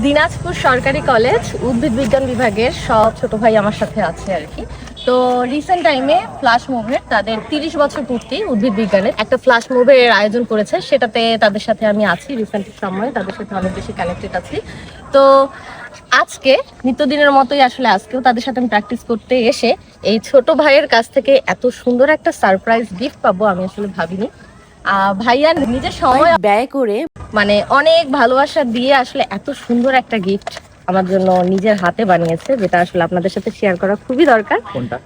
দিনাজপুর সরকারি কলেজ উদ্ভিদ বিজ্ঞান বিভাগের সব ছোট ভাই আমার সাথে আছে আর কি। তো রিসেন্ট টাইমে ফ্ল্যাশ মুভের তাদের 30 বছর পূর্তি উদ্ভিদ বিজ্ঞানের একটা ফ্ল্যাশ মুভের আয়োজন করেছে, সেটাতে তাদের সাথে আমি আছি। রিসেন্ট সময়ে তাদের সাথে অনেক বেশি কানেক্টেড আছি। তো আজকে নিত্যদিনের মতোই আসলে আজকেও তাদের সাথে আমি প্র্যাকটিস করতে এসে এই ছোট ভাইয়ের কাছ থেকে এত সুন্দর একটা সারপ্রাইজ গিফট পাবো আমি আসলে ভাবিনি। ভাইয়া নিজের সময় ব্যয় করে মানে অনেক ভালোবাসা দিয়ে আসলে এত সুন্দর একটা গিফট আমার জন্য নিজের হাতে বানিয়েছে, যেটা আসলে আপনাদের সাথে শেয়ার করা খুবই দরকার। কোনটা?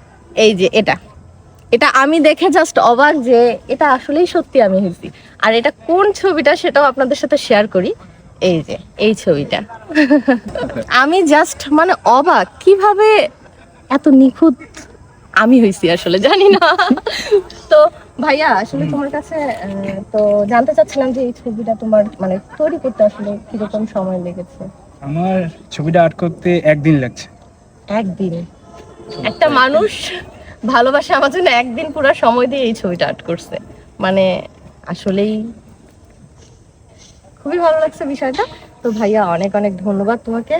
এই যে এটা আমি দেখে জাস্ট অবাক যে এটা আসলেই সত্যি আমি হয়েছি। আর এটা কোন ছবিটা সেটাও আপনাদের সাথে শেয়ার করি। এই যে এই ছবিটা আমি জাস্ট মানে অবাক কিভাবে এত নিখুঁত আমি হয়েছি আসলে জানি না। তো ভাইয়া আসলে তোমার কাছে তো জানতে চাচ্ছিলাম যে এই ছবিটা তোমার মানে তৈরি করতে আসলে কিরকম সময় লেগেছে? আমার ছবিটা আর্ট করতে একদিন লাগছে। একদিন? একটা মানুষ ভালোবাসা আমার জন্য একদিন পুরো সময় দিয়ে এই ছবিটা আর্ট করছে, মানে আসলেই খুবই ভালো লাগছে বিষয়টা। তো ভাইয়া অনেক অনেক ধন্যবাদ তোমাকে,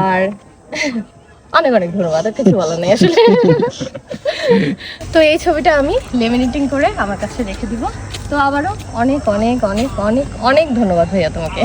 আর অনেক অনেক ধন্যবাদ, আর কিছু বলার নেই আসলে। তো এই ছবিটা আমি লেমিনেটিং করে আমার কাছে রেখে দিব। তো আবারও অনেক অনেক অনেক অনেক অনেক ধন্যবাদ ভাইয়া তোমাকে।